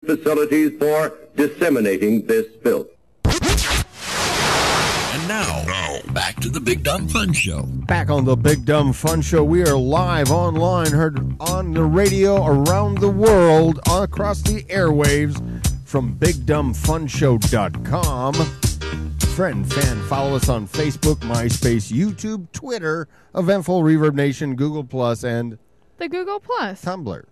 facilities for disseminating this filth. And now, back to the Big Dumb Fun Show. Back on the Big Dumb Fun Show. We are live online, heard on the radio around the world, across the airwaves from BigDumbFunShow.com. Friend, fan, follow us on Facebook, MySpace, YouTube, Twitter, Eventful, Reverb Nation, Google Plus, and the Google Plus. Tumblr.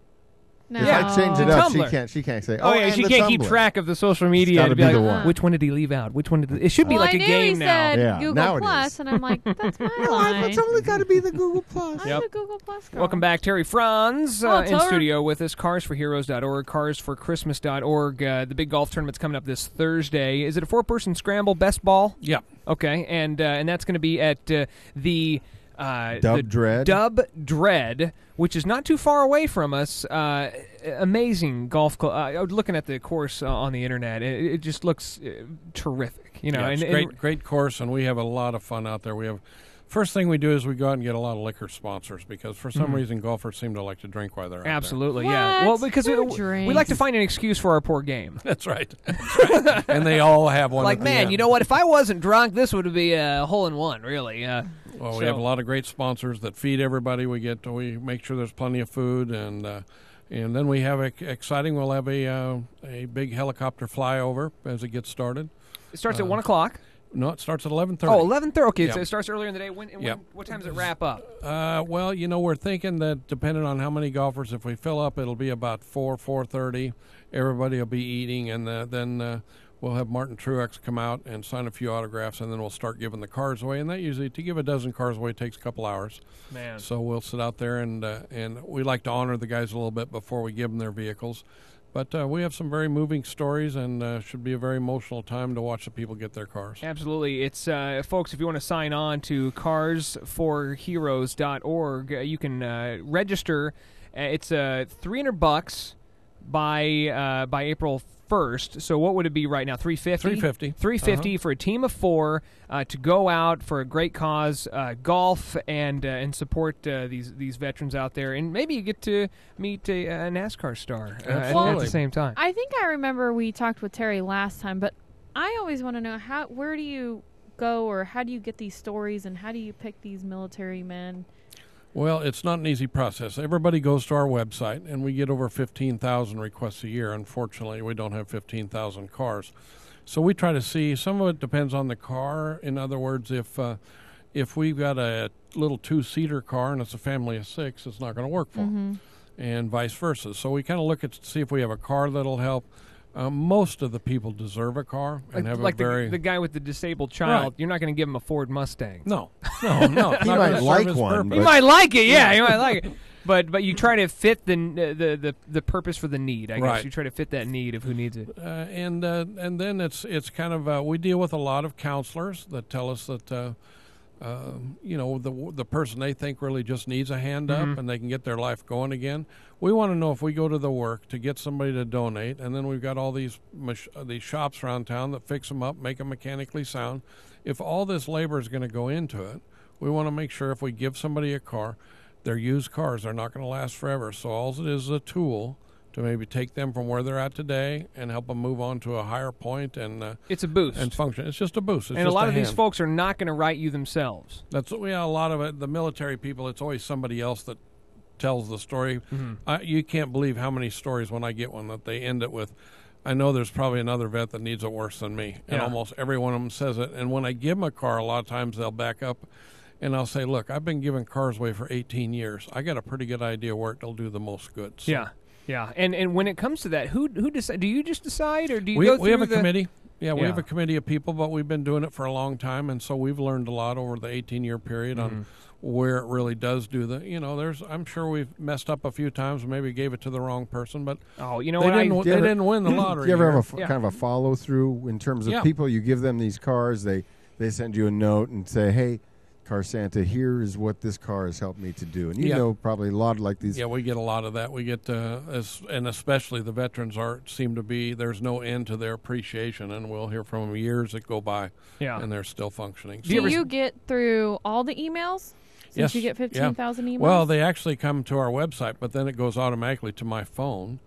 No. If I change it up, Tumblr. she can't say. Oh yeah, she can't keep track of the social media. It's gotta be the one. Which one did he leave out? Which one did it should be like a game now. Said Yeah, Google now it Plus, is. and I'm like, that's my line. It's only got to be the Google Plus. I'm the Google Plus girl. Welcome back, Terry Franz in studio with us. CarsForHeroes.org, CarsForChristmas.org. The big golf tournament's coming up this Thursday. Is it a 4-person scramble best ball? Yeah. Okay, and that's going to be at the Dub Dread, which is not too far away from us. Amazing golf club. I was looking at the course on the internet. It just looks terrific. You know, it's great course, and we have a lot of fun out there. We have. First thing we do is we go out and get a lot of liquor sponsors because for some reason golfers seem to like to drink while they're out there. Absolutely, yeah. Well, because we like to find an excuse for our poor game. That's right. And they all have one. Like, man, you know what? If I wasn't drunk, this would be a hole-in-one, really. Well, we have a lot of great sponsors that feed everybody. We make sure there's plenty of food, and then we have exciting. We'll have a big helicopter flyover as it gets started. It starts at 1 o'clock. No, it starts at 11:30. Oh, 11:30. Okay, Yep. so it starts earlier in the day. What time does it wrap up? Well, we're thinking that depending on how many golfers, if we fill up, it'll be about 4:30. Everybody will be eating, and then we'll have Martin Truex come out and sign a few autographs, and then we'll start giving the cars away. And that usually, to give a dozen cars away, takes a couple hours. Man. So we'll sit out there, and we like to honor the guys a little bit before we give them their vehicles. But we have some very moving stories, and should be a very emotional time to watch the people get their cars. Absolutely. It's folks, if you want to sign on to carsforheroes.org, you can register. It's $300 by April 1st. So what would it be right now? $350? $350 for a team of 4 to go out for a great cause, golf, and support these veterans out there. And maybe you get to meet a NASCAR star at the same time. I think I remember we talked with Terry last time, but I always want to know where do you go, or how do you get these stories, and how do you pick these military men? Well, it's not an easy process. Everybody goes to our website, and we get over 15,000 requests a year. Unfortunately, we don't have 15,000 cars. So we try to see. Some of it depends on the car. In other words, if we've got a little 2-seater car and it's a family of 6, it's not going to work for them, and vice versa. So we kind of look at to see if we have a car that'll help. Most of the people deserve a car and have like a very... the guy with the disabled child. Right. You're not going to give him a Ford Mustang. No. He might like one. He might like it, yeah. He might like it. But you try to fit the purpose for the need. I guess you try to fit that need of who needs it. And then it's kind of we deal with a lot of counselors that tell us that the person they think really just needs a hand up and they can get their life going again. We want to know if we go to the work to get somebody to donate, and then we've got all these shops around town that fix them up, make them mechanically sound. If all this labor is going to go into it, we want to make sure if we give somebody a car, they're used cars. They're not going to last forever. So all it is a tool to maybe take them from where they're at today and help them move on to a higher point, and it's a boost and function. It's just a boost. It's and just a lot of hand. these folks are not going to write you themselves. That's a lot of it. The military people, it's always somebody else that tells the story. You can't believe how many stories when I get one that they end it with, I know there's probably another vet that needs it worse than me, and almost every one of them says it. And when I give them a car, a lot of times they'll back up. And I'll say, look, I've been giving cars away for 18 years. I got a pretty good idea where it'll do the most good. So. Yeah. And when it comes to that, who decide? Do you just decide, or do you go through we have a committee. Yeah, we have a committee of people, but we've been doing it for a long time, and so we've learned a lot over the 18-year period on where it really does do the. I'm sure we've messed up a few times, and maybe gave it to the wrong person, but they didn't win the lottery. Do you ever have kind of a follow through in terms of people? You give them these cars, they send you a note and say, hey, Car Santa, here is what this car has helped me to do. And you know probably a lot like these. Yeah, we get a lot of that. We get, and especially the veterans seem to be, there's no end to their appreciation, and we'll hear from them years that go by, and they're still functioning. Do you get through all the emails? Since you get 15,000 emails? Well, they actually come to our website, but then it goes automatically to my phone.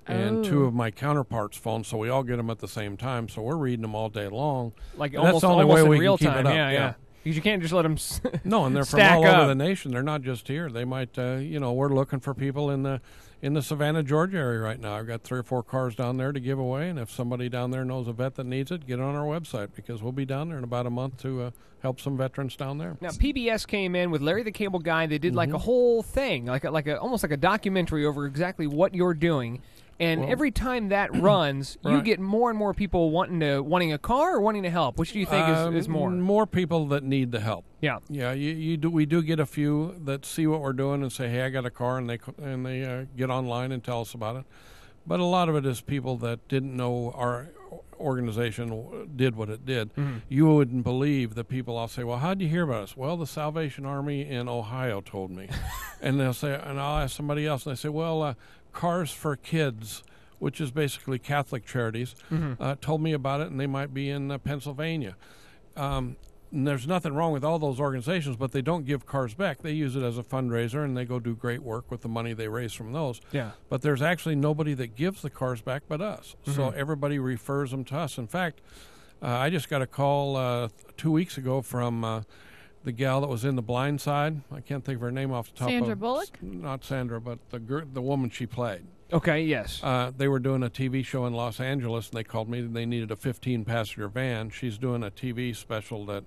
and two of my counterparts' phones, so we all get them at the same time. So we're reading them all day long. Like and that's the only way in we real can keep time. it up. Yeah. Because you can't just let them No, and they're from all over the nation. They're not just here. They might, we're looking for people in the Savannah, Georgia area right now. I've got 3 or 4 cars down there to give away, and if somebody down there knows a vet that needs it, get it on our website, because we'll be down there in about a month to help some veterans down there. Now, PBS came in with Larry the Cable Guy. They did like a whole thing, almost like a documentary over exactly what you're doing. And every time that runs, you get more and more people wanting a car or wanting to help. Which do you think is more? More people that need the help. Yeah, yeah. We do get a few that see what we're doing and say, "Hey, I got a car," and they get online and tell us about it. But a lot of it is people that didn't know our organization did what it did. Mm-hmm. You wouldn't believe the people. I'll say, "Well, how did you hear about us?" "Well, the Salvation Army in Ohio told me." And they'll say, and I'll ask somebody else, and they say, "Well, Cars for Kids," which is basically Catholic charities, told me about it, and they might be in Pennsylvania. And there's nothing wrong with all those organizations, but they don't give cars back. They use it as a fundraiser, and they go do great work with the money they raise from those. Yeah. But there's actually nobody that gives the cars back but us. So everybody refers them to us. In fact, I just got a call 2 weeks ago from the gal that was in The Blind Side. I can't think of her name off the top of Sandra Bullock? Not Sandra, but the woman she played. Okay, yes. They were doing a TV show in Los Angeles, and they called me. They needed a 15-passenger van. She's doing a TV special that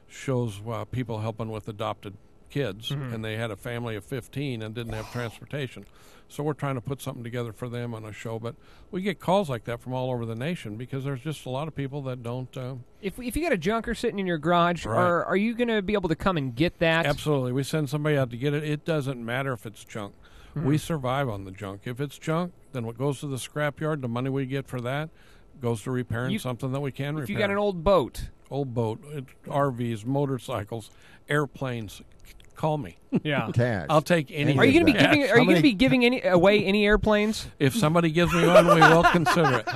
shows people helping with adopted kids, and they had a family of 15 and didn't have transportation. So we're trying to put something together for them on a show. But we get calls like that from all over the nation because there's just a lot of people that don't... If you got a junker sitting in your garage, are you going to be able to come and get that? Absolutely. We send somebody out to get it. It doesn't matter if it's junk. We survive on the junk. If it's junk, then what goes to the scrapyard, the money we get for that goes to repairing something that we can repair. If you got an old boat, RVs, motorcycles, airplanes, call me. Yeah, cash. I'll take any. Are you going to be giving away any airplanes? If somebody gives me one, we will consider it.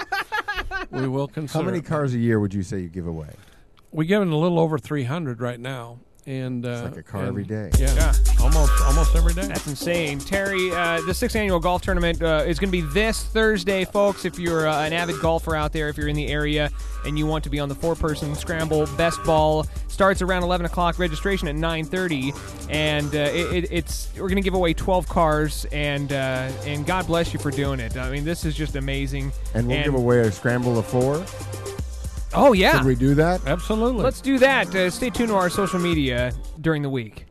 We will consider. How many cars a year would you say you give away? We give it a little over 300 right now. And it's like a car every day. Yeah, almost every day. That's insane. Terry, the 6th annual golf tournament is going to be this Thursday, folks. If you're an avid golfer out there, if you're in the area and you want to be on the 4-person scramble, best ball starts around 11 o'clock. Registration at 9:30, and we're going to give away 12 cars, and God bless you for doing it. I mean, this is just amazing. And we'll give away a scramble of 4. Oh, yeah. Should we do that? Absolutely. Let's do that. Stay tuned to our social media during the week.